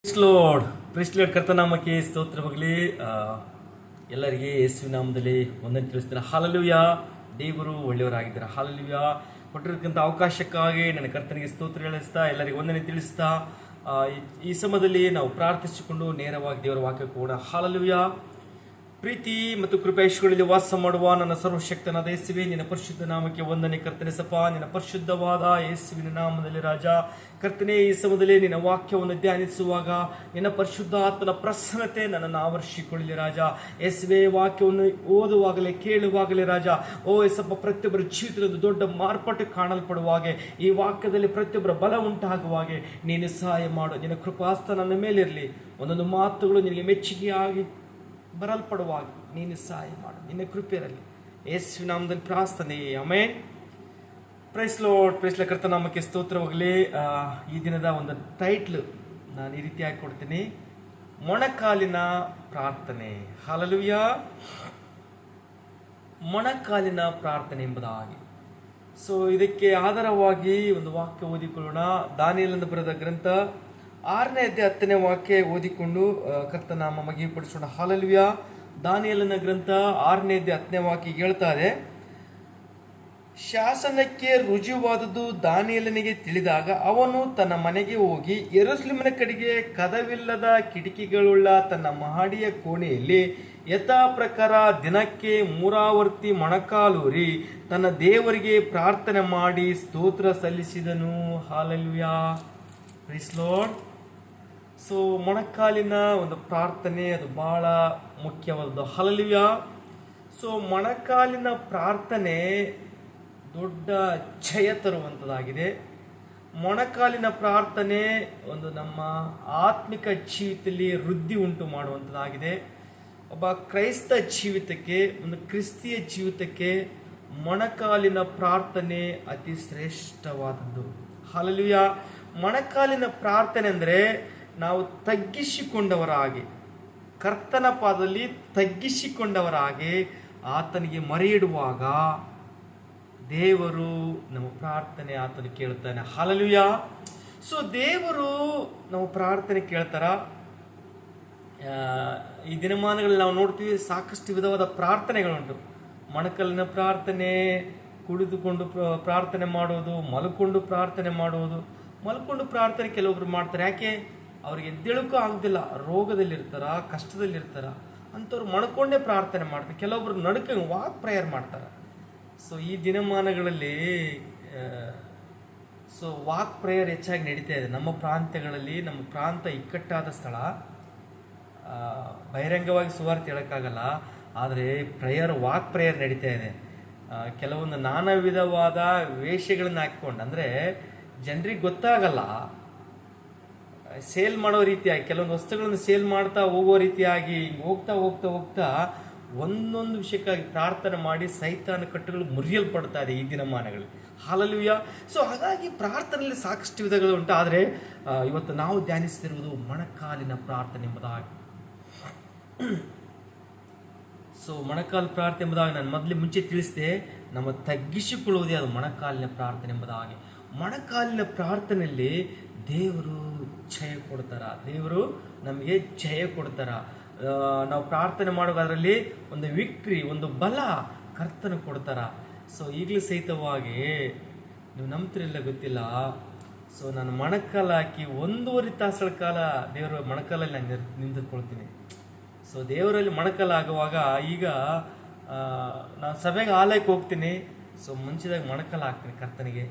ಪ್ರಿಸ್ಲೋಡ್ ಕರ್ತನಾಮಕ್ಕೆ ಸ್ತೋತ್ರವಾಗಲಿ. ಎಲ್ಲರಿಗೆ ಯೇಸುವಿನ ನಾಮದಲ್ಲಿ ಒಂದನ್ನು ತಿಳಿಸ್ತಾರೆ. ಹಾಲೆಲೂಯಾ. ದೇವರು ಒಳ್ಳೆಯವರಾಗಿದ್ದಾರೆ. ಹಾಲೆಲೂಯಾ. ಕೊಟ್ಟಿರತಕ್ಕಂಥ ಅವಕಾಶಕ್ಕಾಗಿ ನನ್ನ ಕರ್ತನಿಗೆ ಸ್ತೋತ್ರ ಹೇಳಿಸ್ತಾ ಎಲ್ಲರಿಗೆ ಒಂದನ್ನು ತಿಳಿಸ್ತಾ ಈ ಸಮಯದಲ್ಲಿ ನಾವು ಪ್ರಾರ್ಥಿಸಿಕೊಂಡು ನೇರವಾಗಿ ದೇವರ ವಾಕ್ಯ ಕೂಡ. ಹಾಲೆಲೂಯಾ. ಪ್ರೀತಿ ಮತ್ತು ಕೃಪೇಶ್ವರಲ್ಲಿ ವಾಸ ಮಾಡುವ ನನ್ನ ಸರ್ವಶಕ್ತನಾದ ಯೇಸುವೆ, ನಿನ್ನ ಪರಿಶುದ್ಧ ನಾಮಕ್ಕೆ ವಂದನೆ ಕರ್ತನೆ ಸಪ. ನಿನ್ನ ಪರಿಶುದ್ಧವಾದ ಯೇಸುವಿನ ನಾಮದಲ್ಲಿ ರಾಜ ಕರ್ತನೆ, ಈ ಸಮಯದಲ್ಲಿ ನಿನ್ನ ವಾಕ್ಯವನ್ನು ಧ್ಯಾನಿಸುವಾಗ ನಿನ್ನ ಪರಿಶುದ್ಧ ಆತ್ಮನ ಪ್ರಸನ್ನತೆ ನನ್ನನ್ನು ಆವರಿಸಿಕೊಳ್ಳಲಿ ರಾಜ. ಯೇಸುವೆ, ವಾಕ್ಯವನ್ನು ಓದುವಾಗಲೇ ಕೇಳುವಾಗಲೇ ರಾಜ, ಓ ಯೇಸಪ್ಪ, ಪ್ರತಿಯೊಬ್ಬರ ಜೀವಿತದ ದೊಡ್ಡ ಮಾರ್ಪಾಟು ಕಾಣಲ್ಪಡುವಾಗೆ, ಈ ವಾಕ್ಯದಲ್ಲಿ ಪ್ರತಿಯೊಬ್ಬರ ಬಲ ಉಂಟಾಗುವಾಗೆ ನೀನು ಸಹಾಯ ಮಾಡು. ನಿನ್ನ ಕೃಪಾಸ್ತ ನನ್ನ ಮೇಲಿರಲಿ. ಒಂದೊಂದು ಮಾತುಗಳು ನಿನಗೆ ಮೆಚ್ಚುಗೆಯಾಗಿ ಬರಲ್ಪಡುವಾಗ ನೀನು ಸಹಾಯ ಮಾಡು. ನಿನ್ನ ಕೃಪೆ ಇರಲಿ. ಯೇಸುವಿನ ನಾಮದಲ್ಲಿ ಪ್ರಾರ್ಥನೆ, ಆಮೆನ್. Praise lord. ಕರ್ತನಾಮಕ್ಕೆ ಸ್ತೋತ್ರವಾಗಲಿ. ಈ ದಿನದ ಒಂದು ಟೈಟ್ಲ್ ನಾನು ಈ ರೀತಿಯಾಗಿ ಕೊಡ್ತೀನಿ, ಮೊಣಕಾಲಿನ ಪ್ರಾರ್ಥನೆ. ಹಾಲೆಲೂಯಾ. ಮೊಣಕಾಲಿನ ಪ್ರಾರ್ಥನೆ ಎಂಬುದಾಗಿ. ಸೊ ಇದಕ್ಕೆ ಆಧಾರವಾಗಿ ಒಂದು ವಾಕ್ಯ ಓದಿಕೊಳ್ಳೋಣ. ದಾನಿಯೇಲನ ಬರೆದ ಗ್ರಂಥ 6ನೇ ಅಧ್ಯಾಯ 10ನೇ ವಾಕ್ಯ ಓದಿಕೊಂಡು ಕರ್ತನಾಮ ಮಹಿಮೆಪಡಿಸೋಣ. ಹಾಲೆಲೂಯಾ. ದಾನಿಯೇಲನ ಗ್ರಂಥ 6ನೇ ಅಧ್ಯಾಯ 10ನೇ ವಾಕ್ಯ ಹೇಳ್ತಾರೆ, ಶಾಸನಕ್ಕೆ ರುಜುವಾದದ್ದು ದಾನಿಯೇಲನಿಗೆ ತಿಳಿದಾಗ ಅವನು ತನ್ನ ಮನೆಗೆ ಹೋಗಿ ಯೆರೂಸಲೇಮಿನ ಕಡೆಗೆ ಕದವಿಲ್ಲದ ಕಿಟಕಿಗಳುಳ್ಳ ತನ್ನ ಮಹಡಿಯ ಕೋಣೆಯಲ್ಲಿ ಯಥಾ ಪ್ರಕಾರ ದಿನಕ್ಕೆ 3 ಆವರ್ತಿ ಮೊಣಕಾಲೂರಿ ತನ್ನ ದೇವರಿಗೆ ಪ್ರಾರ್ಥನೆ ಮಾಡಿ ಸ್ತೋತ್ರ ಸಲ್ಲಿಸಿದನು. ಹಾಲೆಲೂಯಾ. Praise Lord. ಸೊ ಮೊಣಕಾಲಿನ ಒಂದು ಪ್ರಾರ್ಥನೆ ಅದು ಬಹಳ ಮುಖ್ಯವಾದದ್ದು. ಹಾಲೆಲೂಯಾ. ಸೊ ಮೊಣಕಾಲಿನ ಪ್ರಾರ್ಥನೆ ದೊಡ್ಡ ಜಯ ತರುವಂಥದ್ದಾಗಿದೆ. ಮೊಣಕಾಲಿನ ಪ್ರಾರ್ಥನೆ ಒಂದು ನಮ್ಮ ಆತ್ಮಿಕ ಜೀವಿತದಲ್ಲಿ ವೃದ್ಧಿ ಉಂಟು ಮಾಡುವಂಥದ್ದಾಗಿದೆ. ಒಬ್ಬ ಕ್ರೈಸ್ತ ಜೀವಿತಕ್ಕೆ, ಒಂದು ಕ್ರಿಸ್ತಿಯ ಜೀವಿತಕ್ಕೆ ಮೊಣಕಾಲಿನ ಪ್ರಾರ್ಥನೆ ಅತಿ ಶ್ರೇಷ್ಠವಾದದ್ದು. ಹಾಲೆಲೂಯಾ. ಮೊಣಕಾಲಿನ ಪ್ರಾರ್ಥನೆ ಅಂದರೆ ನಾವು ತಗ್ಗಿಸಿಕೊಂಡವರಾಗಿ, ಕರ್ತನ ಪಾದದಲ್ಲಿ ತಗ್ಗಿಸಿಕೊಂಡವರಾಗಿ ಆತನಿಗೆ ಮೊರೆಯಿಡುವಾಗ ದೇವರು ನಮ್ಮ ಪ್ರಾರ್ಥನೆ ಆತನು ಕೇಳ್ತಾನೆ. ಹಾಲೆಲೂಯಾ. ಸೊ ದೇವರು ನಮ್ಮ ಪ್ರಾರ್ಥನೆ ಕೇಳ್ತಾರ. ಈ ದಿನಮಾನಗಳಲ್ಲಿ ನಾವು ನೋಡ್ತೀವಿ, ಸಾಕಷ್ಟು ವಿಧವಾದ ಪ್ರಾರ್ಥನೆಗಳುಂಟು. ಮೊಣಕಾಲಿನ ಪ್ರಾರ್ಥನೆ, ಕುಳಿತುಕೊಂಡು ಪ್ರಾರ್ಥನೆ ಮಾಡೋದು, ಮಲ್ಕೊಂಡು ಪ್ರಾರ್ಥನೆ ಮಾಡೋದು. ಮಲ್ಕೊಂಡು ಪ್ರಾರ್ಥನೆ ಕೆಲವೊಬ್ರು ಮಾಡ್ತಾರೆ. ಯಾಕೆ? ಅವ್ರಿಗೆ ಎದ್ದೇಳಕ್ಕೂ ಆಗೋದಿಲ್ಲ, ರೋಗದಲ್ಲಿರ್ತಾರ, ಕಷ್ಟದಲ್ಲಿರ್ತಾರ, ಅಂಥವ್ರು ಮಣ್ಕೊಂಡೇ ಪ್ರಾರ್ಥನೆ ಮಾಡ್ತಾರೆ. ಕೆಲವೊಬ್ರು ನಡ್ಕ ವಾಕ್ ಪ್ರೇಯರ್ ಮಾಡ್ತಾರೆ. ಸೊ ಈ ದಿನಮಾನಗಳಲ್ಲಿ ವಾಕ್ ಪ್ರೇಯರ್ ಹೆಚ್ಚಾಗಿ ನಡೀತಾ ಇದೆ ನಮ್ಮ ಪ್ರಾಂತ್ಯಗಳಲ್ಲಿ. ನಮ್ಮ ಪ್ರಾಂತ ಇಕ್ಕಟ್ಟಾದ ಸ್ಥಳ, ಬಹಿರಂಗವಾಗಿ ಸುವಾರ್ತೆ ಹೇಳೋಕ್ಕಾಗಲ್ಲ. ಆದರೆ ವಾಕ್ ಪ್ರೇಯರ್ ನಡೀತಾ ಇದೆ. ಕೆಲವೊಂದು ನಾನಾ ವಿಧವಾದ ವೇಷಗಳನ್ನು ಹಾಕ್ಕೊಂಡು, ಅಂದರೆ ಜನರಿಗೆ ಗೊತ್ತಾಗಲ್ಲ, ಸೇಲ್ ಮಾಡೋ ರೀತಿಯಾಗಿ ಕೆಲವೊಂದು ವಸ್ತುಗಳನ್ನು ಸೇಲ್ ಮಾಡ್ತಾ ಹೋಗೋ ರೀತಿಯಾಗಿ ಹೋಗ್ತಾ ಹೋಗ್ತಾ ಹೋಗ್ತಾ ಒಂದೊಂದು ವಿಷಯಕ್ಕಾಗಿ ಪ್ರಾರ್ಥನೆ ಮಾಡಿ ಸೈತಾನ ಕಟ್ಟುಗಳು ಮುರಿಯಲ್ಪಡ್ತಾ ಇದೆ ಈ ದಿನಮಾನಗಳಲ್ಲಿ. ಹಾಲೆಲೂಯಾ. ಸೊ ಹಾಗಾಗಿ ಪ್ರಾರ್ಥನೆಯಲ್ಲಿ ಸಾಕಷ್ಟು ವಿಧಗಳು ಉಂಟು. ಆದರೆ ಇವತ್ತು ನಾವು ಧ್ಯಾನಿಸ್ತಿರುವುದು ಮೊಣಕಾಲಿನ ಪ್ರಾರ್ಥನೆ ಎಂಬುದಾಗಿ. ಸೊ ಮೊಣಕಾಲು ಪ್ರಾರ್ಥನೆ ಎಂಬುದಾಗಿ ನಾನು ಮುಂಚೆ ತಿಳಿಸಿದೆ, ನಮ್ಮ ತಗ್ಗಿಸಿಕೊಳ್ಳುವುದೇ ಅದು ಮೊಣಕಾಲಿನ ಪ್ರಾರ್ಥನೆ ಎಂಬುದಾಗಿ. ಮೊಣಕಾಲಿನ ಪ್ರಾರ್ಥನೆಯಲ್ಲಿ ದೇವರು ಜಯ ಕೊಡ್ತಾರ. ದೇವರು ನಮಗೆ ಜಯ ಕೊಡ್ತಾರ. ನಾವು ಪ್ರಾರ್ಥನೆ ಮಾಡೋದ್ರಲ್ಲಿ ಒಂದು ವಿಕ್ಟ್ರಿ, ಒಂದು ಬಲ ಕರ್ತನ ಕೊಡ್ತಾರ. ಸೊ ಈಗಲೂ ಸಹಿತವಾಗಿ ನೀವು ನಂಬ್ತಿರಲಿಲ್ಲ, ಗೊತ್ತಿಲ್ಲ. ಸೊ ನಾನು ಮೊಣಕಾಲು ಹಾಕಿ 1.5 ತಾಸುಗಳ ಕಾಲ ದೇವರ ಮೊಣಕಾಲಲ್ಲಿ ನಾನು ನಿಂತುಕೊಳ್ತೀನಿ. ಸೊ ದೇವರಲ್ಲಿ ಮೊಣಕಾಲು ಆಗುವಾಗ, ಈಗ ನಾನು ಸಭೆಗೆ ಆಲಯಕ್ಕೆ ಹೋಗ್ತೀನಿ. ಸೊ ಮುಂಚಿದಾಗ ಮೊಣಕಾಲು ಹಾಕ್ತೀನಿ ಕರ್ತನಿಗೆ.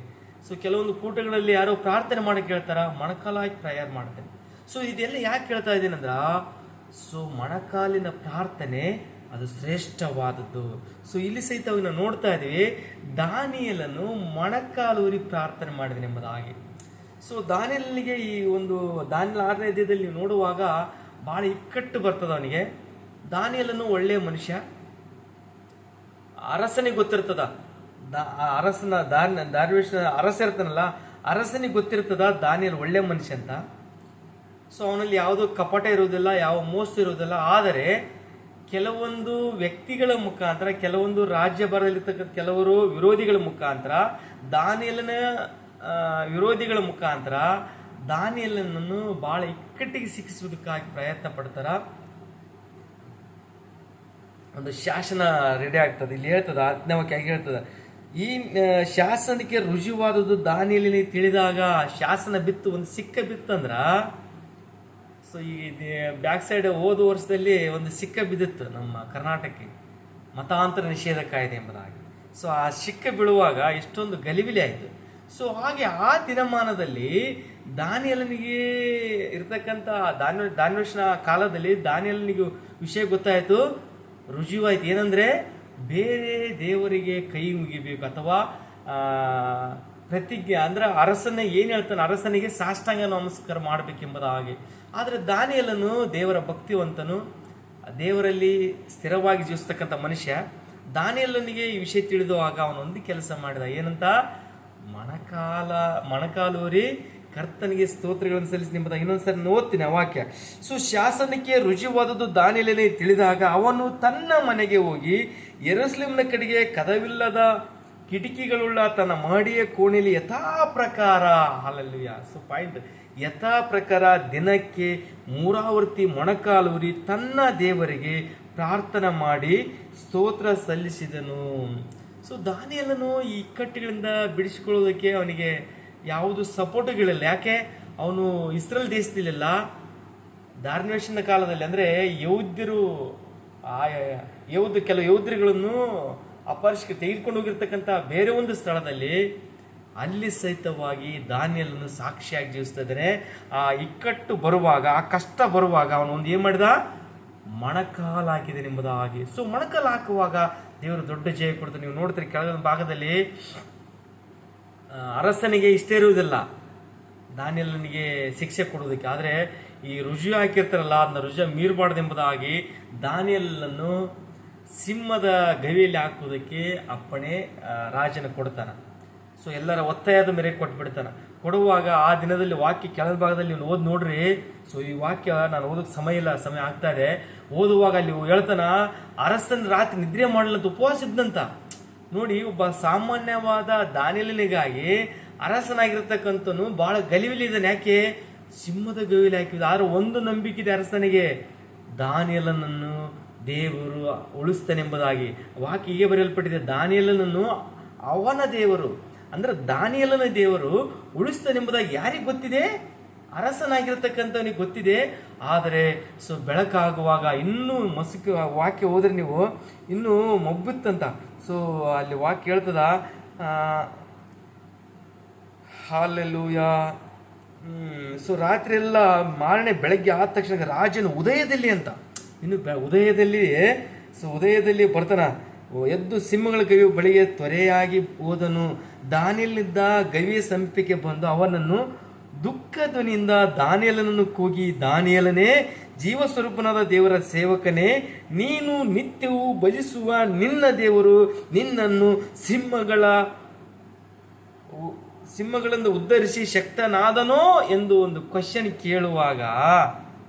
ಸೊ ಕೆಲವೊಂದು ಕೂಟಗಳಲ್ಲಿ ಯಾರೋ ಪ್ರಾರ್ಥನೆ ಮಾಡೋಕ್ಕೆ ಹೇಳ್ತಾರ, ಮೊಣಕಾಲು ಹಾಕಿ ಪ್ರೇಯರ್ ಮಾಡ್ತೇನೆ. ಸೊ ಇದೆಲ್ಲ ಯಾಕೆ ಹೇಳ್ತಾ ಇದ್ದೀನಿ ಅಂದ್ರೆ, ಸೊ ಮೊಣಕಾಲಿನ ಪ್ರಾರ್ಥನೆ ಅದು ಶ್ರೇಷ್ಠವಾದದ್ದು. ಸೊ ಇಲ್ಲಿ ಸಹಿತವಾಗಿ ನಾವು ನೋಡ್ತಾ ಇದ್ದೀವಿ, ದಾನಿಯೇಲನು ಮೊಣಕಾಲೂರಿ ಪ್ರಾರ್ಥನೆ ಮಾಡಿದನು ಎಂಬುದಾಗಿ. ಸೊ ದಾನಿಯೇಲನಿಗೆ ಈ ಒಂದು ದಾನಿಯೇಲ 6ನೇ ಅಧ್ಯಾಯದಲ್ಲಿ ನೀವು ನೋಡುವಾಗ ಭಾಳ ಇಕ್ಕಟ್ಟು ಬರ್ತದೆ ಅವನಿಗೆ. ದಾನಿಯೇಲನು ಒಳ್ಳೆಯ ಮನುಷ್ಯ, ಅರಸನಿಗೆ ಗೊತ್ತಿರ್ತದ, ಅರಸನ ಅರಸ ಇರ್ತಾನಲ್ಲ, ಅರಸನಿಗೆ ಗೊತ್ತಿರ್ತದ ದಾನಿಯೇಲ ಒಳ್ಳೆ ಮನುಷ್ಯ ಅಂತ. ಸೊ ಅವನಲ್ಲಿ ಯಾವುದೋ ಕಪಟ ಇರುವುದಿಲ್ಲ, ಯಾವ ಮೋಸ ಇರುವುದಿಲ್ಲ. ಆದರೆ ಕೆಲವೊಂದು ವ್ಯಕ್ತಿಗಳ ಮುಖಾಂತರ, ಕೆಲವೊಂದು ರಾಜ್ಯಭಾರದಲ್ಲಿರ್ತಕ್ಕಂಥ ಕೆಲವರು ವಿರೋಧಿಗಳ ಮುಖಾಂತರ, ದಾನಿಯೇಲನ ವಿರೋಧಿಗಳ ಮುಖಾಂತರ ದಾನಿಯೇಲನನ್ನು ಬಹಳ ಇಕ್ಕಟ್ಟಿಗೆ ಸಿಕ್ಕಿಸುವುದಕ್ಕಾಗಿ ಪ್ರಯತ್ನ ಪಡ್ತಾರ. ಒಂದು ಶಾಸನ ರೆಡಿ ಆಗ್ತದೆ. ಇಲ್ಲಿ ಹೇಳ್ತದ 10ನೇ ವಾಕ್ಯ ಹೇಳ್ತದ, ಈ ಶಾಸನಕ್ಕೆ ರುಜುವಾದದ್ದು ದಾನಿಯೇಲನಿಗೆ ತಿಳಿದಾಗ ಶಾಸನ ಬಿತ್ತು, ಒಂದು ಸಿಕ್ಕ ಬಿತ್ತಂದ್ರ, ಸೊ ಈ ಬ್ಯಾಕ್ ಸೈಡ್ ಹೋದ ವರ್ಷದಲ್ಲಿ ಒಂದು ಸಿಕ್ಕ ಬಿದ್ದಿತ್ತು ನಮ್ಮ ಕರ್ನಾಟಕಕ್ಕೆ, ಮತಾಂತರ ನಿಷೇಧ ಕಾಯ್ದೆ ಎಂಬುದಾಗಿ. ಸೊ ಆ ಸಿಕ್ಕ ಬೀಳುವಾಗ ಎಷ್ಟೊಂದು ಗಲಿಬಿಲಿ ಆಯಿತು. ಸೊ ಹಾಗೆ ಆ ದಿನಮಾನದಲ್ಲಿ ದಾನಿಯೇಲನಿಗೆ ಇರ್ತಕ್ಕಂಥ ದಾನಿವೇಶನ ಕಾಲದಲ್ಲಿ ದಾನಿಯೇಲನಿಗೆ ವಿಷಯ ಗೊತ್ತಾಯಿತು, ರುಜುವಾಯಿತು. ಏನಂದರೆ ಬೇರೆ ದೇವರಿಗೆ ಕೈ ಮುಗಿಬೇಕು ಅಥವಾ ಪ್ರತಿಜ್ಞೆ ಅಂದರೆ ಅರಸನೇ ಏನು ಹೇಳ್ತಾನೆ, ಅರಸನಿಗೆ ಸಾಷ್ಟಾಂಗ ನಮಸ್ಕಾರ ಮಾಡಬೇಕೆಂಬುದಾಗಿ. ಆದರೆ ದಾನಿಯೇಲನು ದೇವರ ಭಕ್ತಿವಂತನು, ದೇವರಲ್ಲಿ ಸ್ಥಿರವಾಗಿ ಜೀವಿಸ್ತಕ್ಕಂಥ ಮನುಷ್ಯ. ದಾನಿಯೇಲನಿಗೆ ಈ ವಿಷಯ ತಿಳಿದುವಾಗ ಅವನೊಂದು ಕೆಲಸ ಮಾಡಿದ. ಏನಂತ? ಮೊಣಕಾಲೂರಿ ಕರ್ತನಿಗೆ ಸ್ತೋತ್ರಗಳನ್ನು ಸಲ್ಲಿಸಿ ನಿಂಬುದಾಗಿ. ಇನ್ನೊಂದ್ಸರಿ ಓದ್ತೀನಿ ಆ ವಾಕ್ಯ. ಸೊ ಶಾಸನಕ್ಕೆ ರುಜುವಾದದ್ದು ದಾನಿಯೇಲನಿಗೆ ತಿಳಿದಾಗ ಅವನು ತನ್ನ ಮನೆಗೆ ಹೋಗಿ ಯೆರೂಸಲೇಮಿನ ಕಡೆಗೆ ಕದವಿಲ್ಲದ ಕಿಟಕಿಗಳುಳ್ಳ ತನ್ನ ಮಹಡಿಯ ಕೋಣೆಯಲ್ಲಿ ಯಥಾ ಪ್ರಕಾರ, ಹಲ್ಲೆಲೂಯಾ, ಸೊ ಪಾಯಿಂಟ್, ಯಥಾ ಪ್ರಕಾರ ದಿನಕ್ಕೆ 3 ಆವರ್ತಿ ಮೊಣಕಾಲೂರಿ ತನ್ನ ದೇವರಿಗೆ ಪ್ರಾರ್ಥನೆ ಮಾಡಿ ಸ್ತೋತ್ರ ಸಲ್ಲಿಸಿದನು. ಸೊ ದಾನಿಯೇಲನು ಈ ಇಕ್ಕಟ್ಟುಗಳಿಂದ ಬಿಡಿಸಿಕೊಳ್ಳೋದಕ್ಕೆ ಅವನಿಗೆ ಯಾವುದು ಸಪೋರ್ಟ್ಗಳಿಲ್ಲ. ಯಾಕೆ? ಅವನು ಇಸ್ರೇಲ್ ದೇಶದಲ್ಲಿಲ್ಲ, ದಾನಿವೇಶನ ಕಾಲದಲ್ಲಿ, ಅಂದರೆ ಯಹೂದ್ಯರು ಕೆಲವು ಯಹೂದ್ಯರುಗಳನ್ನು ಅಪಹರಿಸಿ ತೆಗೆದುಕೊಂಡು ಹೋಗಿರ್ತಕ್ಕಂಥ ಬೇರೆ ಒಂದು ಸ್ಥಳದಲ್ಲಿ ಅಲ್ಲಿ ಸಹಿತವಾಗಿ ದಾನಿಯೇಲನು ಸಾಕ್ಷಿಯಾಗಿ ಜೀವಿಸ್ತಾ ಇದ್ದಾನೆ. ಆ ಇಕ್ಕಟ್ಟು ಬರುವಾಗ, ಆ ಕಷ್ಟ ಬರುವಾಗ ಅವನು ಒಂದು ಏನು ಮಾಡಿದ? ಮೊಣಕಾಲು ಹಾಕಿದೆ ಎಂಬುದಾಗಿ. ಸೊ ಮೊಣಕಾಲು ಹಾಕುವಾಗ ದೇವರು ದೊಡ್ಡ ಜಯ ಕೊಡ್ತಾರೆ. ನೀವು ನೋಡ್ತೀರಿ ಕೆಳಗಿನ ಭಾಗದಲ್ಲಿ ಅರಸನಿಗೆ ಇಷ್ಟೇ ಇರುವುದಿಲ್ಲ ದಾನಿಯೇಲನಿಗೆ ಶಿಕ್ಷೆ ಕೊಡೋದಕ್ಕೆ, ಆದರೆ ಈ ರುಜು ಹಾಕಿರ್ತಾರಲ್ಲ ಅದನ್ನ ರುಜು ಮೀರಬಾರ್ದೆಂಬುದಾಗಿ ದಾನಿಯೇಲನನ್ನು ಸಿಂಹದ ಗವಿಯಲ್ಲಿ ಹಾಕುವುದಕ್ಕೆ ಅಪ್ಪಣೆ ರಾಜನ ಕೊಡ್ತಾನೆ. ಸೊ ಎಲ್ಲರ ಒತ್ತಾಯದ ಮೇರೆಗೆ ಕೊಟ್ಬಿಡ್ತಾನೆ. ಕೊಡುವಾಗ ಆ ದಿನದಲ್ಲಿ ವಾಕ್ಯ ಕೆಳದ ಭಾಗದಲ್ಲಿ ನೀವು ಓದಿ ನೋಡ್ರಿ. ಸೊ ಈ ವಾಕ್ಯ ನಾನು ಓದೋಕ್ಕೆ ಸಮಯ ಆಗ್ತಾ ಇದೆ. ಓದುವಾಗ ಅಲ್ಲಿ ಹೇಳ್ತಾನ, ಅರಸನ ರಾತ್ರಿ ನಿದ್ರೆ ಮಾಡಲಂತ ಉಪವಾಸ ಇದ್ದಂತ. ನೋಡಿ, ಒಬ್ಬ ಸಾಮಾನ್ಯವಾದ ದಾನಿಯೇಲನಿಗಾಗಿ ಅರಸನಾಗಿರ್ತಕ್ಕಂಥನು ಬಹಳ ಗಲಿಬಿಲಿದ್ದಾನೆ. ಯಾಕೆ? ಸಿಂಹದ ಗವಿಯಲ್ಲಿ ಹಾಕಿದ. ಆದ್ರೆ ಒಂದು ನಂಬಿಕೆ ಇದೆ ಅರಸನಿಗೆ, ದಾನಿಯೇಲನನ್ನು ದೇವರು ಉಳಿಸ್ತಾನೆಂಬುದಾಗಿ. ವಾಕ್ಯ ಹೀಗೆ ಬರೆಯಲ್ಪಟ್ಟಿದೆ, ದಾನಿಯೇಲನನ್ನು ಅವನ ದೇವರು, ಅಂದ್ರೆ ದಾನಿಯೇಲನ ದೇವರು ಉಳಿಸ್ತಾನೆಂಬುದಾಗಿ ಯಾರಿಗೆ ಗೊತ್ತಿದೆ? ಅರಸನಾಗಿರ್ತಕ್ಕಂಥವನಿಗೆ ಗೊತ್ತಿದೆ. ಆದರೆ ಸೊ ಬೆಳಕಾಗುವಾಗ ಇನ್ನೂ ವಾಕ್ಯ ಹೋದ್ರೆ ನೀವು ಇನ್ನೂ ಮೊಬ್ಬಿತ್ತಂತ. ಸೊ ಅಲ್ಲಿ ವಾಕ್ಯ ಹೇಳ್ತದ, ಹಲ್ಲೆಲೂಯಾ. ಸೊ ರಾತ್ರಿ ಎಲ್ಲ ಮಾರನೇ ಬೆಳಗ್ಗೆ ಆದ ತಕ್ಷಣ ರಾಜನ ಉದಯದಲ್ಲಿ ಅಂತ, ಇನ್ನು ಉದಯದಲ್ಲಿ ಬರ್ತಾನ. ಎದ್ದು ಸಿಂಹಗಳ ಗವಿಯ ಬಳಿಗೆ ತ್ವರೆಯಾಗಿ ಹೋದನು. ದಾನಿಯೇಲನಿದ್ದ ಗವಿಯ ಸಮೀಪಕ್ಕೆ ಬಂದು ಅವನನ್ನು ದುಃಖ ಧ್ವನಿಯಿಂದ ದಾನಿಯೇಲನನ್ನು ಕೂಗಿ, ದಾನಿಯೇಲನೇ, ಜೀವಸ್ವರೂಪನಾದ ದೇವರ ಸೇವಕನೇ, ನೀನು ನಿತ್ಯವೂ ಭಜಿಸುವ ನಿನ್ನ ದೇವರು ನಿನ್ನನ್ನು ಸಿಂಹಗಳಿಂದ ಉದ್ಧರಿಸಿ ಶಕ್ತನಾದನೋ ಎಂದು ಒಂದು ಕ್ವಶನ್ ಕೇಳುವಾಗ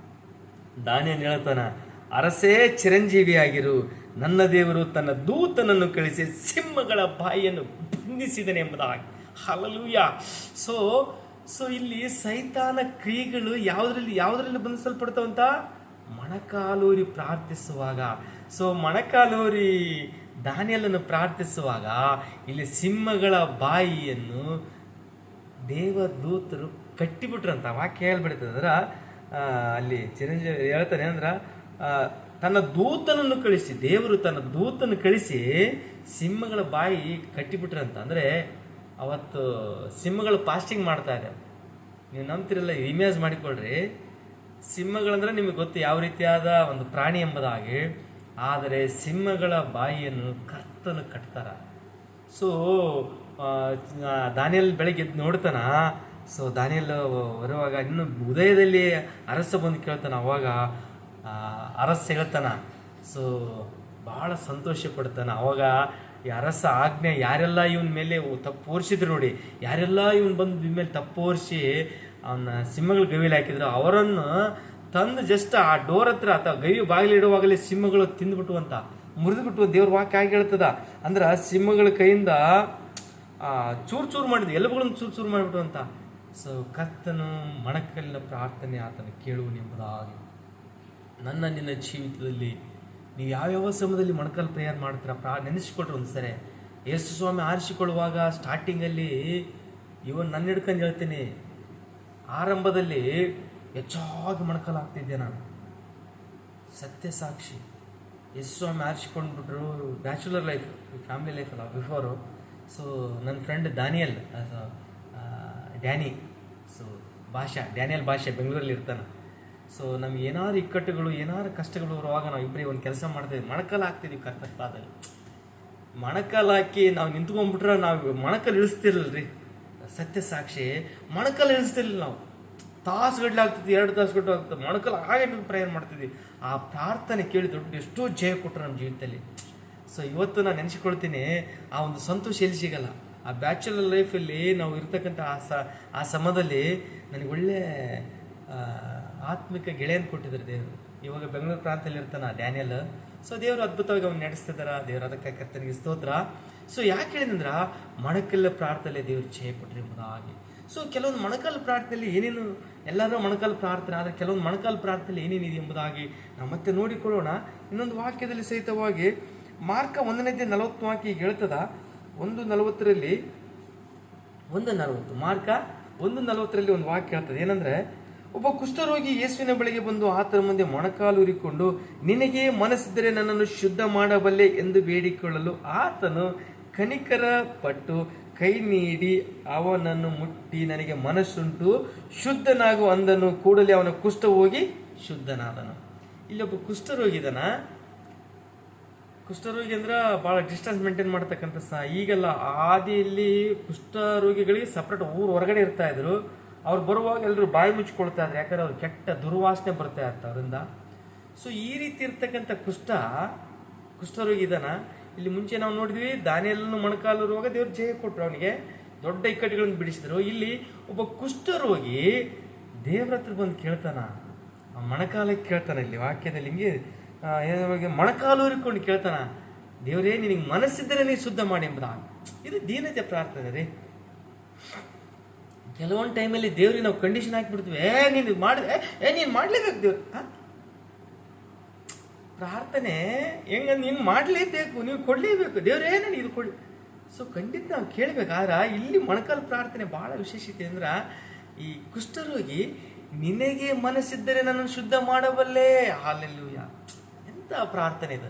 ದಾನಿಯೇಲ ಹೇಳ್ತಾನ, ಅರಸೇ ಚಿರಂಜೀವಿಯಾಗಿರು, ನನ್ನ ದೇವರು ತನ್ನ ದೂತನನ್ನು ಕಳಿಸಿ ಸಿಂಹಗಳ ಬಾಯಿಯನ್ನು ಬಂಧಿಸಿದನೆ ಎಂಬುದಾಗಿ. ಹಲ್ಲೆಲೂಯಾ. ಸೊ ಇಲ್ಲಿ ಸೈತಾನ ಕ್ರಿಯೆಗಳು ಯಾವುದರಲ್ಲಿ ಬಂಧಿಸಲ್ಪಡ್ತಾವಂತ? ಮೊಣಕಾಲೂರಿ ಪ್ರಾರ್ಥಿಸುವಾಗ. ಸೊ ಮೊಣಕಾಲೂರಿ ದಾನಿಯೇಲನನ್ನು ಪ್ರಾರ್ಥಿಸುವಾಗ ಇಲ್ಲಿ ಸಿಂಹಗಳ ಬಾಯಿಯನ್ನು ದೇವದೂತರು ಕಟ್ಟಿಬಿಟ್ರಂತ. ವಾಕ್ಯ ಹೇಳ್ಬಿಡ್ತದೆ. ಅಂದ್ರೆ ಅಲ್ಲಿ ಚಿರಂಜೀವಿ ಹೇಳ್ತಾನೆ, ಅಂದ್ರೆ ತನ್ನ ದೂತನನ್ನು ಕಳಿಸಿ, ದೇವರು ತನ್ನ ದೂತನ್ನು ಕಳಿಸಿ ಸಿಂಹಗಳ ಬಾಯಿ ಕಟ್ಟಿಬಿಟ್ರಂತ. ಅಂದರೆ ಅವತ್ತು ಸಿಂಹಗಳು ಫಾಸ್ಟಿಂಗ್ ಮಾಡ್ತಾ ಇದೆ. ನೀವು ನಂಬ್ತಿರಲ್ಲ, ಇಮೇಜ್ ಮಾಡಿಕೊಳ್ಳ್ರಿ. ಸಿಂಹಗಳಂದ್ರೆ ನಿಮಗೆ ಗೊತ್ತು ಯಾವ ರೀತಿಯಾದ ಒಂದು ಪ್ರಾಣಿ ಎಂಬುದಾಗಿ. ಆದರೆ ಸಿಂಹಗಳ ಬಾಯಿಯನ್ನು ಕರ್ತನು ಕಟ್ತಾರ. ಸೊ ದಾನಿಯೇಲ ಬೆಳಗ್ಗೆ ಎದ್ದು ನೋಡ್ತಾನ. ಸೊ ದಾನಿಯೇಲ ಬರುವಾಗ ಇನ್ನು ಉದಯದಲ್ಲಿ ಅರಸ ಬಂದು ಕೇಳ್ತಾನ. ಅವಾಗ ಅರಸ ಹೇಳ್ತಾನ. ಸೊ ಭಾಳ ಸಂತೋಷ ಪಡ್ತಾನ. ಅವಾಗ ಈ ಅರಸ ಆಜ್ಞೆ ಯಾರೆಲ್ಲ ಇವನ ಮೇಲೆ ತಪ್ಪು ಓರಿಸಿದ್ರು ನೋಡಿ, ಯಾರೆಲ್ಲ ಇವನು ಬಂದು ಮೇಲೆ ತಪ್ಪು ಓರಿಸಿ ಅವನ್ನ ಸಿಂಹಗಳ ಗವಿಯಲ್ಲಿ ಹಾಕಿದ್ರು, ಅವರನ್ನು ತಂದು ಜಸ್ಟ್ ಆ ಡೋರ್ ಹತ್ರ ಅಥವಾ ಗವಿ ಬಾಗಿಲಿಡುವಾಗಲೇ ಸಿಂಹಗಳು ತಿಂದ್ಬಿಟ್ಟು ಮುರಿದ್ಬಿಟ್ಟು ದೇವ್ರ ವಾಕ್ಯ ಆಗಿ ಹೇಳ್ತದ. ಅಂದ್ರೆ ಸಿಂಹಗಳ ಕೈಯಿಂದ ಚೂರು ಮಾಡಿದ್ವಿ, ಎಲುಬುಗಳನ್ನು ಚೂರು ಮಾಡಿಬಿಟ್ಟು ಅಂತ. ಸೊ ಕರ್ತನು ಮೊಣಕಲ್ಲಿನ ಪ್ರಾರ್ಥನೆ ಆತನು ಕೇಳುವನೆಂಬುದಾಗಿ ನನ್ನ ನಿನ್ನ ಜೀವಿತದಲ್ಲಿ ನೀವು ಯಾವ್ಯಾವ ಸಮಯದಲ್ಲಿ ಮೊಣಕಲ್ ಪ್ರೇಯರ್ ಮಾಡ್ತೀರಾ ನೆನೆಸ್ಕೊಟ್ರೆ ಒಂದು ಸರಿ ಯೇಸು ಸ್ವಾಮಿ ಆರಿಸಿಕೊಳ್ಳುವಾಗ ಸ್ಟಾರ್ಟಿಂಗಲ್ಲಿ ನನ್ನ ಹಿಡ್ಕೊಂಡು ಹೇಳ್ತೀನಿ, ಆರಂಭದಲ್ಲಿ ಹೆಚ್ಚಾಗಿ ಮೊಣಕಲ್ ಆಗ್ತಿದ್ದೆ ನಾನು, ಸತ್ಯ ಸಾಕ್ಷಿ. ಯೇಸು ಸ್ವಾಮಿ ಆರಿಸಿಕೊಂಡ್ಬಿಟ್ರು, ಬ್ಯಾಚುಲರ್ ಲೈಫ್, ಫ್ಯಾಮಿಲಿ ಲೈಫ್ ಅಲ್ಲ ಬಿಫೋರು. ಸೊ ನನ್ನ ಫ್ರೆಂಡ್ ಡ್ಯಾನಿ, ಸೊ ಡ್ಯಾನಿಯಲ್ ಭಾಷೆ ಬೆಂಗಳೂರಲ್ಲಿ ಇರ್ತಾನೆ. ಸೊ ನಮ್ಗೆ ಏನಾದ್ರು ಇಕ್ಕಟ್ಟುಗಳು ಏನಾದ್ರು ಕಷ್ಟಗಳು ಬರುವಾಗ ನಾವು ಇಬ್ಬರೇ ಒಂದು ಕೆಲಸ ಮಾಡ್ತೀವಿ, ಮೊಣಕಲ್ ಹಾಕ್ತಿದ್ವಿ ಕರ್ತನ ಪಾದದಲ್ಲಿ. ಮೊಣಕಲ್ ಹಾಕಿ ನಾವು ನಿಂತ್ಕೊಂಡ್ಬಿಟ್ರೆ ನಾವು ಮೊಣಕಲ್ ಇಳಿಸ್ತಿರಲ್ರಿ, ಸತ್ಯ ಸಾಕ್ಷಿ ಮೊಣಕಲ್ ಇಳಿಸ್ತಿರ್ಲಿಲ್ಲ ನಾವು. ತಾಸುಗಟ್ಟಲೆ ಆಗ್ತಿದ್ವಿ, 2 ತಾಸುಗಟ್ಟಲೆ ಆಗ್ತದೆ, ಮೊಣಕಲ್ ಹಾಗೆ ಪ್ರೇಯರ್ ಮಾಡ್ತಿದ್ವಿ. ಆ ಪ್ರಾರ್ಥನೆ ಕೇಳಿ ದೊಡ್ಡ ಎಷ್ಟೋ ಜಯ ಕೊಟ್ಟರು ನಮ್ಮ ಜೀವಿತದಲ್ಲಿ. ಸೊ ಇವತ್ತು ನಾನು ನೆನೆಸ್ಕೊಳ್ತೀನಿ, ಆ ಒಂದು ಸಂತೋಷ ಎಲ್ಲಿ ಸಿಗಲ್ಲ. ಆ ಬ್ಯಾಚುಲರ್ ಲೈಫಲ್ಲಿ ನಾವು ಇರ್ತಕ್ಕಂಥ ಆ ಸಮಯದಲ್ಲಿ ನನಗೆ ಒಳ್ಳೆ ಆತ್ಮಿಕ ಗೆಳೆಯನ್ ಕೊಟ್ಟಿದ್ದಾರೆ ದೇವರು. ಇವಾಗ ಬೆಂಗಳೂರು ಪ್ರಾಂತದಲ್ಲಿ ಇರ್ತಾನೆ ಡ್ಯಾನಿಯಲ್. ಸೊ ದೇವರು ಅದ್ಭುತವಾಗಿ ಅವ್ನು ನಡೆಸ್ತಿದ್ದಾರ, ದೇವರು ಅದಕ್ಕೆ ಕರ್ತನಿಗೆ ಸ್ತೋತ್ರ. ಸೊ ಯಾಕೆ ಹೇಳಿದಂದ್ರೆ ಮೊಣಕಲ್ಲ ಪ್ರಾರ್ಥನೆ ದೇವರು ಜಯ ಕೊಟ್ಟರೆ ಎಂಬುದಾಗಿ. ಸೊ ಕೆಲವೊಂದು ಮೊಣಕಾಲು ಪ್ರಾರ್ಥನೆಯಲ್ಲಿ ಏನೇನು, ಎಲ್ಲರೂ ಮೊಣಕಾಲು ಪ್ರಾರ್ಥನೆ, ಆದರೆ ಕೆಲವೊಂದು ಮೊಣಕಾಲು ಪ್ರಾರ್ಥನೆಯಲ್ಲಿ ಏನೇನಿದೆ ಎಂಬುದಾಗಿ ನಾವು ಮತ್ತೆ ನೋಡಿಕೊಳ್ಳೋಣ. ಇನ್ನೊಂದು ವಾಕ್ಯದಲ್ಲಿ ಸಹಿತವಾಗಿ ಮಾರ್ಕ 1:40 ವಾಕ್ಯ ಹೇಳ್ತದ. 1:40 ಮಾರ್ಕ 1:40 ಒಂದು ವಾಕ್ಯ ಹೇಳ್ತದೆ. ಏನಂದ್ರೆ, ಒಬ್ಬ ಕುಷ್ಠರೋಗಿ ಯೇಸುವಿನ ಬಳಿಗೆ ಬಂದು ಆತನ ಮುಂದೆ ಮೊಣಕಾಲು ಉರಿಕೊಂಡು, ನಿನಗೆ ಮನಸ್ಸಿದ್ದರೆ ನನ್ನನ್ನು ಶುದ್ಧ ಮಾಡಬಲ್ಲೆ ಎಂದು ಬೇಡಿಕೊಳ್ಳಲು ಆತನು ಕನಿಕರ ಪಟ್ಟು ಕೈ ನೀಡಿ ಅವನನ್ನು ಮುಟ್ಟಿ, ನನಗೆ ಮನಸ್ಸುಂಟು, ಶುದ್ಧನಾಗು ಅಂದನು. ಕೂಡಲೇ ಅವನ ಕುಷ್ಠ ಹೋಗಿ ಶುದ್ಧನಾದನು. ಇಲ್ಲೊಬ್ಬ ಕುಷ್ಠರೋಗಿ ಅಂದ್ರೆ ಭಾಳ ಡಿಸ್ಟೆನ್ಸ್ ಮೇಂಟೈನ್ ಮಾಡ್ತಕ್ಕಂಥ ಈಗೆಲ್ಲ ಆದಿಯಲ್ಲಿ ಕುಷ್ಠರೋಗಿಗಳಿಗೆ ಸಪ್ರೇಟ್ ಊರು ಹೊರಗಡೆ ಇರ್ತಾ ಇದ್ರು. ಅವ್ರು ಬರುವಾಗ ಎಲ್ಲರೂ ಬಾಯಿ ಮುಚ್ಕೊಳ್ತಾ ಇದ್ರು, ಯಾಕಂದ್ರೆ ಅವ್ರು ಕೆಟ್ಟ ದುರ್ವಾಸನೆ ಬರ್ತಾ ಇರ್ತ ಅವರಿಂದ. ಸೊ ಈ ರೀತಿ ಇರ್ತಕ್ಕಂಥ ಕುಷ್ಠರೋಗಿ ಇಲ್ಲಿ ಮುಂಚೆ ನಾವು ನೋಡಿದ್ವಿ, ದಾನಿಯೇಲನು ಮೊಣಕಾಲಿರುವಾಗ ದೇವ್ರು ಜಯ ಕೊಟ್ಟರು, ಅವನಿಗೆ ದೊಡ್ಡ ಇಕ್ಕಟ್ಟುಗಳನ್ನು ಬಿಡಿಸಿದ್ರು. ಇಲ್ಲಿ ಒಬ್ಬ ಕುಷ್ಠರೋಗಿ ದೇವ್ರ ಹತ್ರ ಬಂದು ಕೇಳ್ತಾನ, ಆ ಮೊಣಕಾಲಕ್ಕೆ ಕೇಳ್ತಾನ. ಇಲ್ಲಿ ವಾಕ್ಯದಲ್ಲಿ ಹಿಂಗೆ ಮೊಣಕಾಲು ಉರಿಕೊಂಡು ಕೇಳ್ತಾನ, ದೇವರೇ ನಿನಗೆ ಮನಸ್ಸಿದ್ದರೆ ನೀನು ಶುದ್ಧ ಮಾಡಿ ಎಂಬುದ. ಇದು ದೀನತೆ ಪ್ರಾರ್ಥನೆ ರೀ. ಕೆಲವೊಂದು ಟೈಮಲ್ಲಿ ದೇವ್ರಿಗೆ ನಾವು ಕಂಡೀಷನ್ ಹಾಕಿಬಿಡ್ತೀವಿ, ನೀನು ಮಾಡಲೇಬೇಕು ದೇವ್ರು. ಪ್ರಾರ್ಥನೆ ಹೆಂಗಂದ್ರೆ ನೀನು ಮಾಡಲೇಬೇಕು, ನೀವು ಕೊಡಲೇಬೇಕು, ದೇವ್ರೇ ನಾನು ಇದು ಕೊಡಿ. ಸೊ ಖಂಡಿತ ನಾವು ಕೇಳಬೇಕಾದ್ರೆ ಇಲ್ಲಿ ಮೊಣಕಾಲು ಪ್ರಾರ್ಥನೆ ಭಾಳ ವಿಶೇಷತೆ ಅಂದ್ರೆ, ಈ ಕುಷ್ಠರೋಗಿ ನಿನಗೆ ಮನಸ್ಸಿದ್ದರೆ ನನ್ನನ್ನು ಶುದ್ಧ ಮಾಡಬಲ್ಲೆ, ಹಾಲೆಲ್ಲೂಯ, ಎಂಥ ಪ್ರಾರ್ಥನೆ ಇದು.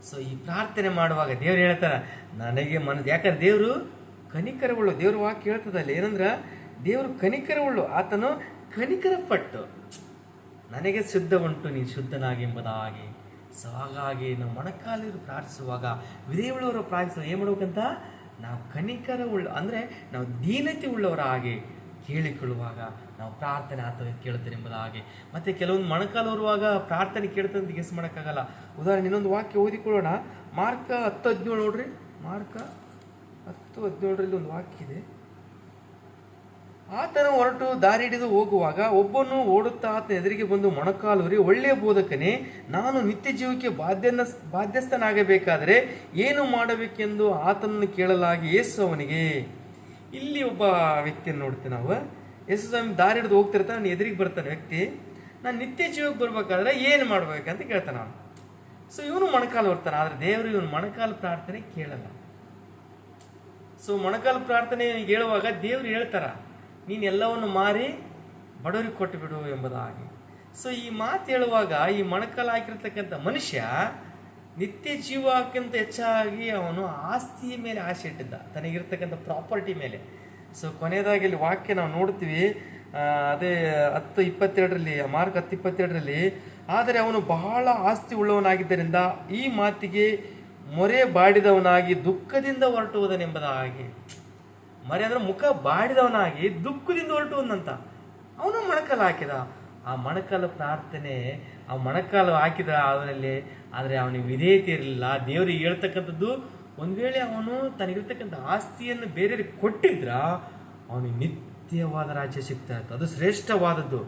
ಸೊ ಈ ಪ್ರಾರ್ಥನೆ ಮಾಡುವಾಗ ದೇವ್ರು ಹೇಳ್ತಾರೆ ನನಗೆ ಮನಸ್ಸು, ಯಾಕಂದ್ರೆ ದೇವರು ಕನಿಕರವುಳ್ಳು. ದೇವ್ರ ವಾಕ್ಯ ಹೇಳ್ತದಲ್ಲಿ ಏನಂದ್ರೆ, ದೇವರು ಕನಿಕರವುಳ್ಳು, ಆತನು ಕನಿಕರ ಪಟ್ಟು ನನಗೆ ಶುದ್ಧ ಉಂಟು, ನೀನು ಶುದ್ಧನಾಗಿ ಎಂಬುದಾಗಿ. ಸೊ ಹಾಗಾಗಿ ನಾವು ಮೊಣಕಾಲಿರು ಪ್ರಾರ್ಥಿಸುವಾಗ, ವಿಧೇಯುಳ್ಳವರು ಪ್ರಾರ್ಥಿಸುವಾಗ ಏನು ಮಾಡ್ಬೇಕಂತ, ನಾವು ಕನಿಕರ ಅಂದರೆ ನಾವು ದೀನತೆ ಉಳ್ಳವರ ಹಾಗೆ ಕೇಳಿಕೊಳ್ಳುವಾಗ ನಾವು ಪ್ರಾರ್ಥನೆ ಆತ ಕೇಳ್ತಾರೆ ಎಂಬುದಾಗಿ. ಮತ್ತು ಕೆಲವೊಂದು ಮೊಣಕಾಲು ಬರುವಾಗ ಪ್ರಾರ್ಥನೆ ಕೇಳ್ತದೆ ಅಂತ ಗೆಸ್ ಮಾಡೋಕ್ಕಾಗಲ್ಲ. ಉದಾಹರಣೆ ಇನ್ನೊಂದು ವಾಕ್ಯ ಓದಿಕೊಳ್ಳೋಣ. ಮಾರ್ಕ 10:17 ನೋಡ್ರಿ. ಮಾರ್ಕ 10:17 ಒಂದು ವಾಕ್ಯ ಇದೆ. ಆತನು ಹೊರಟು ದಾರಿ ಹಿಡಿದು ಹೋಗುವಾಗ ಒಬ್ಬನು ಓಡುತ್ತಾ ಆತನ ಎದುರಿಗೆ ಬಂದು ಮೊಣಕಾಲೂರಿ, ಒಳ್ಳೆಯ ಬೋಧಕನೇ, ನಾನು ನಿತ್ಯ ಜೀವಕ್ಕೆ ಬಾಧ್ಯಸ್ಥನಾಗಬೇಕಾದರೆ ಏನು ಮಾಡಬೇಕೆಂದು ಆತನನ್ನು ಕೇಳಲಾಗಿ ಯೇಸು ಅವನಿಗೆ. ಇಲ್ಲಿ ಒಬ್ಬ ವ್ಯಕ್ತಿಯನ್ನು ನೋಡ್ತೀವಿ ನಾವು. ಯೇಸು ಸ್ವಾಮಿ ದಾರಿ ಹಿಡಿದು ಹೋಗ್ತಿರ್ತಾನೆ, ನಾನು ಎದುರಿಗೆ ಬರ್ತಾನೆ ವ್ಯಕ್ತಿ, ನಾನು ನಿತ್ಯ ಜೀವಕ್ಕೆ ಬರ್ಬೇಕಾದ್ರೆ ಏನು ಮಾಡ್ಬೇಕಂತ ಕೇಳ್ತಾನೆ ಅವನು. ಸೊ ಇವನು ಮೊಣಕಾಲು ಬರ್ತಾನೆ, ಆದರೆ ದೇವರು ಇವನು ಮೊಣಕಾಲು ಪ್ರಾರ್ಥನೆ ಕೇಳಲ್ಲ. ಸೊ ಮೊಣಕಾಲು ಪ್ರಾರ್ಥನೆ ಹೇಳುವಾಗ ದೇವ್ರು ಹೇಳ್ತಾರ, ನೀನು ಎಲ್ಲವನ್ನು ಮಾರಿ ಬಡವರಿಗೆ ಕೊಟ್ಟು ಬಿಡು ಎಂಬುದಾಗಿ. ಸೊ ಈ ಮಾತು ಹೇಳುವಾಗ ಈ ಮೊಣಕಾಲು ಹಾಕಿರ್ತಕ್ಕಂಥ ಮನುಷ್ಯ ನಿತ್ಯ ಜೀವಕ್ಕಿಂತ ಹೆಚ್ಚಾಗಿ ಅವನು ಆಸ್ತಿಯ ಮೇಲೆ ಆಸೆ ಇಟ್ಟಿದ್ದ, ತನಗಿರ್ತಕ್ಕಂಥ ಪ್ರಾಪರ್ಟಿ ಮೇಲೆ. ಸೊ ಕೊನೆಯದಾಗಿ ಇಲ್ಲಿ ವಾಕ್ಯ ನಾವು ನೋಡ್ತೀವಿ, ಅದೇ 10:27 ಮಾರ್ಕ್ 10:27, ಆದರೆ ಅವನು ಬಹಳ ಆಸ್ತಿ ಉಳ್ಳವನಾಗಿದ್ದರಿಂದ ಈ ಮಾತಿಗೆ ಮೊರೆ ಬಾಡಿದವನಾಗಿ ದುಃಖದಿಂದ ಹೊರಟು ಹೋದನೆಂಬುದಾಗಿ. ಮರೆ ಅಂದ್ರೆ ಮುಖ ಬಾಡಿದವನಾಗಿ ದುಃಖದಿಂದ ಹೊರಟು ಹೋದಂತ ಅವನು ಮೊಣಕಾಲು ಹಾಕಿದ. ಆ ಮೊಣಕಾಲು ಪ್ರಾರ್ಥನೆ, ಆ ಮೊಣಕಾಲು ಹಾಕಿದ ಅವನಲ್ಲಿ, ಆದರೆ ಅವನಿಗೆ ವಿಧೇಯತೆ ಇರಲಿಲ್ಲ. ದೇವರಿಗೆ ಹೇಳ್ತಕ್ಕಂಥದ್ದು, ಒಂದು ವೇಳೆ ಅವನು ತನಗಿರ್ತಕ್ಕಂಥ ಆಸ್ತಿಯನ್ನು ಬೇರೆಯವ್ರಿಗೆ ಕೊಟ್ಟಿದ್ರ ಅವನಿಗೆ ನಿತ್ಯವಾದ ರಾಜ್ಯ ಸಿಗ್ತಾ ಇತ್ತು, ಅದು ಶ್ರೇಷ್ಠವಾದದ್ದು.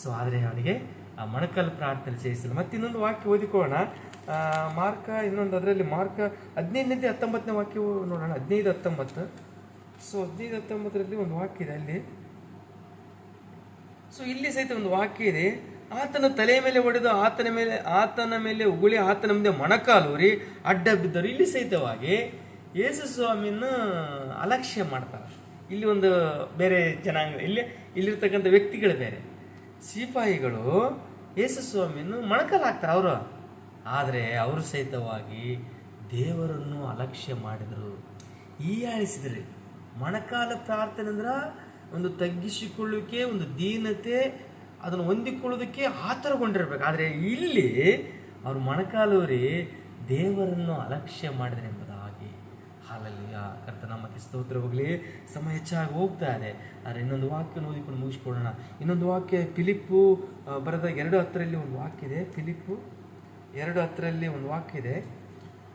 ಸೊ ಆದರೆ ಅವನಿಗೆ ಆ ಮೊಣಕಾಲು ಪ್ರಾರ್ಥನೆ ಸೇರಿಸಿಲ್ಲ. ಮತ್ತೆ ಇನ್ನೊಂದು ವಾಕ್ಯ ಓದಿಕೊಳ್ಳೋಣ. ಮಾರ್ಕ ಅದರಲ್ಲಿ ಮಾರ್ಕ 15:19 ವಾಕ್ಯ ನೋಡೋಣ. 15:19. ಸೊ 15:19 ಒಂದು ವಾಕ್ಯ ಇದೆ ಅಲ್ಲಿ. ಸೊ ಇಲ್ಲಿ ಸಹಿತ ಒಂದು ವಾಕ್ಯ ಇದೆ, ಆತನ ತಲೆಯ ಮೇಲೆ ಹೊಡೆದು ಆತನ ಮೇಲೆ ಉಗುಳಿ ಆತನ ಮುಂದೆ ಮೊಣಕಾಲೂರಿ ಅಡ್ಡ ಬಿದ್ದರು. ಇಲ್ಲಿ ಸಹಿತವಾಗಿ ಯೇಸು ಸ್ವಾಮಿನ ಅಲಕ್ಷ್ಯ ಮಾಡ್ತಾರೆ. ಇಲ್ಲಿ ಒಂದು ಬೇರೆ ಜನಾಂಗ, ಇಲ್ಲಿರ್ತಕ್ಕಂಥ ವ್ಯಕ್ತಿಗಳು ಬೇರೆ. ಸಿಪಾಯಿಗಳು ಯೇಸು ಸ್ವಾಮಿಯನ್ನು ಮೊಣಕಾಲು ಹಾಕ್ತಾರೆ ಅವರು, ಆದರೆ ಅವರು ಸಹಿತವಾಗಿ ದೇವರನ್ನು ಅಲಕ್ಷ್ಯ ಮಾಡಿದರು, ಹೀಯಾಳಿಸಿದ್ರಿ. ಮೊಣಕಾಲ ಪ್ರಾರ್ಥನೆ ಅಂದ್ರೆ ಒಂದು ತಗ್ಗಿಸಿಕೊಳ್ಳುವಿಕೆ, ಒಂದು ದೀನತೆ, ಅದನ್ನು ಹೊಂದಿಕೊಳ್ಳೋದಕ್ಕೆ ಆತರಗೊಂಡಿರ್ಬೇಕು. ಆದರೆ ಇಲ್ಲಿ ಅವರು ಮೊಣಕಾಲೂರಿ ದೇವರನ್ನು ಅಲಕ್ಷ್ಯ ಮಾಡಿದರೆ ಎಂಬುದಾಗಿ. ಹಾಲೆಲೂಯ, ಕರ್ತನಾಮಕ್ಕೆ ಸ್ತೋತ್ರ ಹೋಗಲಿ. ಸಮಯ ಹೆಚ್ಚಾಗಿ ಹೋಗ್ತಾ ಇದೆ, ಆದರೆ ಇನ್ನೊಂದು ವಾಕ್ಯ ಓದಿಕೊಂಡು ಮುಗಿಸ್ಕೊಳ್ಳೋಣ. ಇನ್ನೊಂದು ವಾಕ್ಯ ಫಿಲಿಪ್ಪು ಬರೆದ 2:10 ಒಂದು ವಾಕ್ಯ ಇದೆ. ಫಿಲಿಪ್ಪು 2:10 ಒಂದು ವಾಕ್ಯ ಇದೆ.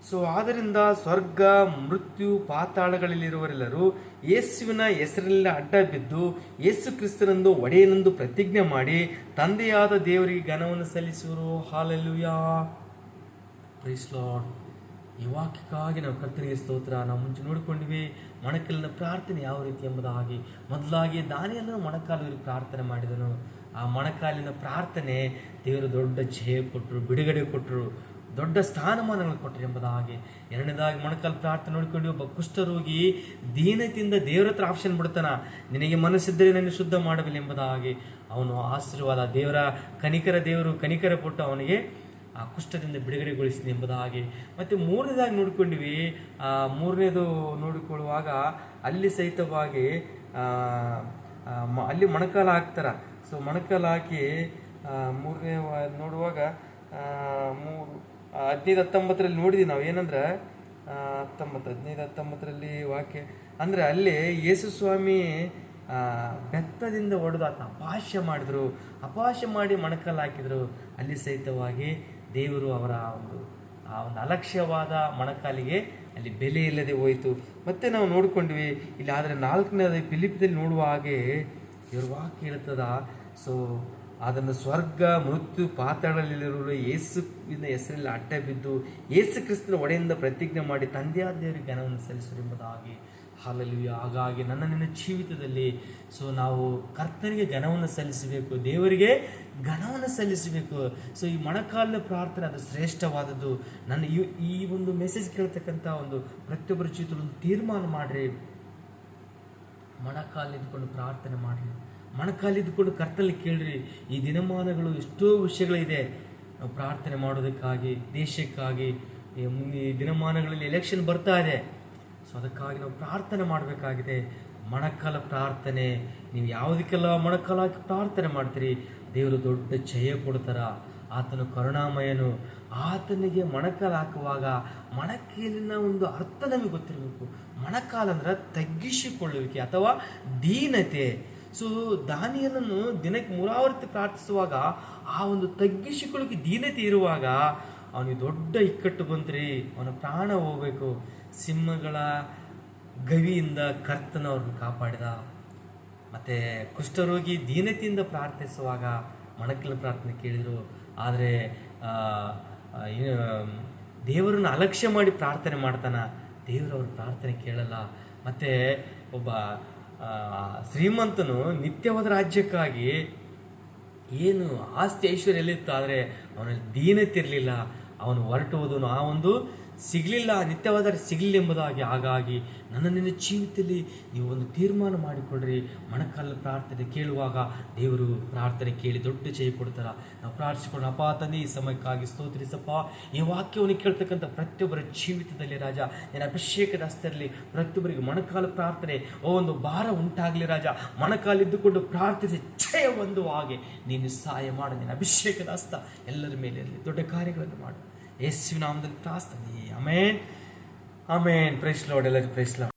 ಸೊ ಆದ್ದರಿಂದ ಸ್ವರ್ಗ, ಮೃತ್ಯು, ಪಾತಾಳಗಳಲ್ಲಿರುವರೆಲ್ಲರೂ ಯೇಸುವಿನ ಹೆಸರಿನಲ್ಲಿ ಅಡ್ಡ ಬಿದ್ದು ಯೇಸು ಕ್ರಿಸ್ತನಂದು ಒಡೆಯನೆಂದು ಪ್ರತಿಜ್ಞೆ ಮಾಡಿ ತಂದೆಯಾದ ದೇವರಿಗೆ ಘನವನ್ನು ಸಲ್ಲಿಸುವರು. Hallelujah, praise lord. ಈ ವಾಕ್ಯಕ್ಕಾಗಿ ನಾವು ಕರ್ತನಿಗೆ ಸ್ತೋತ್ರ. ನಾವು ಮುಂಚೆ ನೋಡಿಕೊಂಡಿವಿ ಮೊಣಕಾಲಿನ ಪ್ರಾರ್ಥನೆ ಯಾವ ರೀತಿ ಎಂಬುದಾಗಿ. ಮೊದಲಾಗಿ ದಾನಿಯೇಲನು ಮೊಣಕಾಲೂರಿ ಪ್ರಾರ್ಥನೆ ಮಾಡಿದನು. ಆ ಮೊಣಕಾಲಿನ ಪ್ರಾರ್ಥನೆ ದೇವರು ದೊಡ್ಡ ಜಯ ಕೊಟ್ಟರು, ಬಿಡುಗಡೆ ಕೊಟ್ಟರು, ದೊಡ್ಡ ಸ್ಥಾನಮಾನಗಳು ಕೊಟ್ಟರು ಎಂಬುದಾಗಿ. ಎರಡನೇದಾಗಿ ಮೊಣಕಾಲು ಪ್ರಾರ್ಥನೆ ನೋಡಿಕೊಂಡು ಒಬ್ಬ ಕುಷ್ಠರೋಗಿ ದೀನತೆಯಿಂದ ದೇವರ ಹತ್ರ ಆಪ್ಷನ್ ಬಿಡ್ತಾನ, ನಿನಗೆ ಮನಸ್ಸಿದ್ದರೆ ನನ್ನ ಶುದ್ಧ ಮಾಡಬಲ್ಲ ಎಂಬುದಾಗಿ. ಅವನು ಆಶೀರ್ವಾದ, ದೇವರ ದೇವರು ಕನಿಕರ ಕೊಟ್ಟು ಅವನಿಗೆ ಆ ಕುಷ್ಠದಿಂದ ಬಿಡುಗಡೆಗೊಳಿಸಿದೆ ಎಂಬುದಾಗಿ. ಮತ್ತು ಮೂರನೇದಾಗಿ ನೋಡಿಕೊಂಡಿವಿ, ಮೂರನೇದು ನೋಡಿಕೊಳ್ಳುವಾಗ ಅಲ್ಲಿ ಸಹಿತವಾಗಿ ಅಲ್ಲಿ ಮೊಣಕಾಲು ಹಾಕ್ತಾರ. ಸೊ ಮೊಣಕಾಲು ಹಾಕಿ ಮೂರನೇ ನೋಡುವಾಗ 15-19 ನೋಡಿದ್ವಿ ನಾವು. ಏನಂದ್ರೆ 15-19 ವಾಕ್ಯ ಅಂದರೆ ಅಲ್ಲಿ ಯೇಸು ಸ್ವಾಮಿ ಬೆತ್ತದಿಂದ ಹೊಡೆದು ಆತ ಅಪಹಾಸ್ಯ ಮಾಡಿದ್ರು, ಅಪಹಾಸ್ಯ ಮಾಡಿ ಮೊಣಕಾಲು ಹಾಕಿದ್ರು. ಅಲ್ಲಿ ಸಹಿತವಾಗಿ ದೇವರು ಅವರ ಒಂದು ಅಲಕ್ಷ್ಯವಾದ ಮೊಣಕಾಲಿಗೆ ಅಲ್ಲಿ ಬೆಲೆ ಇಲ್ಲದೆ ಹೋಯಿತು. ಮತ್ತೆ ನಾವು ನೋಡ್ಕೊಂಡ್ವಿ ಇಲ್ಲಿ. ಆದರೆ 4ನೇದು ಫಿಲಿಪ್ಪದಲ್ಲಿ ನೋಡುವ ಹಾಗೆ ಇವ್ರ ವಾಕ್ಯ ಹೇಳ್ತದ. ಸೊ ಅದನ್ನು ಸ್ವರ್ಗ, ಮೃತ್ಯು, ಪಾತಾಳದಲ್ಲಿರುವ ಯೇಸುವಿನ ಹೆಸರಲ್ಲಿ ಅಡ್ಡ ಬಿದ್ದು ಯೇಸು ಕ್ರಿಸ್ತನ ಒಡೆಯಿಂದ ಪ್ರತಿಜ್ಞೆ ಮಾಡಿ ತಂದೆಯಾದ ದೇವರಿಗೆ ಘನವನ್ನು ಸಲ್ಲಿಸುವರು ಎಂಬುದಾಗಿ. ಹಾಲೆಲೂಯಾ. ಹಾಗಾಗಿ ನಿನ್ನ ಜೀವಿತದಲ್ಲಿ ಸೊ ನಾವು ಕರ್ತನಿಗೆ ಘನವನ್ನು ಸಲ್ಲಿಸಬೇಕು, ದೇವರಿಗೆ ಘನವನ್ನು ಸಲ್ಲಿಸಬೇಕು. ಸೊ ಈ ಮೊಣಕಾಲಿನ ಪ್ರಾರ್ಥನೆ ಅದು ಶ್ರೇಷ್ಠವಾದದ್ದು. ನನ್ನ ಈ ಒಂದು ಮೆಸೇಜ್ ಕೇಳ್ತಕ್ಕಂಥ ಒಂದು ಪ್ರತಿಯೊಬ್ಬರ ಜೀವಿತದಲ್ಲಿ ಒಂದು ತೀರ್ಮಾನ ಮಾಡಿರಿ, ಮೊಣಕಾಲಿದ್ದುಕೊಂಡು ಪ್ರಾರ್ಥನೆ ಮಾಡಿರಿ, ಮೊಣಕಾಲಿದ್ದುಕೊಂಡು ಕರ್ತನಲ್ಲಿ ಕೇಳ್ರಿ. ಈ ದಿನಮಾನಗಳು ಎಷ್ಟೋ ವಿಷಯಗಳಿದೆ ನಾವು ಪ್ರಾರ್ಥನೆ ಮಾಡೋದಕ್ಕಾಗಿ, ದೇಶಕ್ಕಾಗಿ. ಈ ದಿನಮಾನಗಳಲ್ಲಿ ಎಲೆಕ್ಷನ್ ಬರ್ತಾ ಇದೆ. ಸೊ ಅದಕ್ಕಾಗಿ ನಾವು ಪ್ರಾರ್ಥನೆ ಮಾಡಬೇಕಾಗಿದೆ. ಮೊಣಕಾಲ ಪ್ರಾರ್ಥನೆ, ನೀವು ಯಾವುದಕ್ಕೆಲ್ಲ ಮೊಣಕಾಲು ಹಾಕಿ ಪ್ರಾರ್ಥನೆ ಮಾಡ್ತೀರಿ, ದೇವರು ದೊಡ್ಡ ಜಯ ಕೊಡ್ತಾರ. ಆತನು ಕರುಣಾಮಯನು. ಆತನಿಗೆ ಮೊಣಕಾಲು ಹಾಕುವಾಗ ಮೊಣಕಾಲಿನ ಒಂದು ಅರ್ಥ ನಮಗೆ ಗೊತ್ತಿರಬೇಕು. ಮೊಣಕಾಲು ಅಂದ್ರೆ ತಗ್ಗಿಸಿಕೊಳ್ಳುವಿಕೆ ಅಥವಾ ದೀನತೆ. ಸೊ ದಾನಿಯೇಲನು ದಿನಕ್ಕೆ 3 ಆವರ್ತಿ ಪ್ರಾರ್ಥಿಸುವಾಗ ಆ ಒಂದು ತಗ್ಗಿಸಿಕೊಳ್ಳಿಕ್ಕೆ ದೀನತೆ ಇರುವಾಗ ಅವನಿಗೆ ದೊಡ್ಡ ಇಕ್ಕಟ್ಟು ಬಂತ್ರಿ, ಅವನ ಪ್ರಾಣ ಹೋಗ್ಬೇಕು. ಸಿಂಹಗಳ ಗವಿಯಿಂದ ಕರ್ತನವ್ರನ್ನ ಕಾಪಾಡಿದ. ಮತ್ತು ಕುಷ್ಠರೋಗಿ ದೀನತೆಯಿಂದ ಪ್ರಾರ್ಥಿಸುವಾಗ ಮೊಣಕಾಲಿನ ಪ್ರಾರ್ಥನೆ ಕೇಳಿದರು. ಆದರೆ ದೇವರನ್ನು ಅಲಕ್ಷ್ಯ ಮಾಡಿ ಪ್ರಾರ್ಥನೆ ಮಾಡ್ತಾನೆ, ದೇವರು ಅವ್ರ ಪ್ರಾರ್ಥನೆ ಕೇಳಲ್ಲ. ಮತ್ತು ಒಬ್ಬ ಶ್ರೀಮಂತನು ನಿತ್ಯವಾದ ರಾಜ್ಯಕ್ಕಾಗಿ ಏನು ಆಸ್ತಿ ಐಶ್ವರ್ಯ ಎಲ್ಲಿತ್ತು, ಆದರೆ ಅವನಲ್ಲಿ ದೀನತೆ ಇರಲಿಲ್ಲ. ಅವನು ಹೊರಟು ಹೋದನು, ಆ ಒಂದು ಸಿಗಲಿಲ್ಲ, ನಿತ್ಯವಾದರೆ ಸಿಗಲಿಲ್ಲ ಎಂಬುದಾಗಿ. ಹಾಗಾಗಿ ನಿನ್ನ ಜೀವಿತದಲ್ಲಿ ನೀವು ಒಂದು ತೀರ್ಮಾನ ಮಾಡಿಕೊಳ್ಳ್ರಿ. ಮೊಣಕಾಲ ಪ್ರಾರ್ಥನೆ ಕೇಳುವಾಗ ದೇವರು ಪ್ರಾರ್ಥನೆ ಕೇಳಿ ದೊಡ್ಡ ಜಯ ಕೊಡ್ತಾರ. ನಾವು ಪ್ರಾರ್ಥಿಸಿಕೊಂಡು, ಅಪ್ಪ ತಂದೆ ಈ ಸಮಯಕ್ಕಾಗಿ ಸ್ತೋತ್ರಿಸಪ್ಪ. ಈ ವಾಕ್ಯವನ್ನು ಕೇಳ್ತಕ್ಕಂಥ ಪ್ರತಿಯೊಬ್ಬರ ಜೀವಿತದಲ್ಲಿ ರಾಜ ನಿನ್ನ ಅಭಿಷೇಕದ ಹಸ್ತರಲ್ಲಿ ಪ್ರತಿಯೊಬ್ಬರಿಗೆ ಮೊಣಕಾಲ ಪ್ರಾರ್ಥನೆ ಒಂದು ಭಾರ ಉಂಟಾಗಲಿ ರಾಜ. ಮೊಣಕಾಲಿದ್ದುಕೊಂಡು ಪ್ರಾರ್ಥಿಸಿ ಜಯ ಒಂದು ಹಾಗೆ ನೀನು ಸಹಾಯ ಮಾಡು. ನಿನ್ನ ಅಭಿಷೇಕದ ಹಸ್ತ ಎಲ್ಲರ ಮೇಲೆ ಇರಲಿ, ದೊಡ್ಡ ಕಾರ್ಯಗಳನ್ನು ಮಾಡು. ಯೇಸುವಿನ ನಾಮದಲ್ಲಿ ಪ್ರಾರ್ಥನೆ. Amen, amen. Praise Lord. ಎಲ್ಲರಿಗೂ ಪ್ರೈಸ್ ಲಾರ್ಡ್.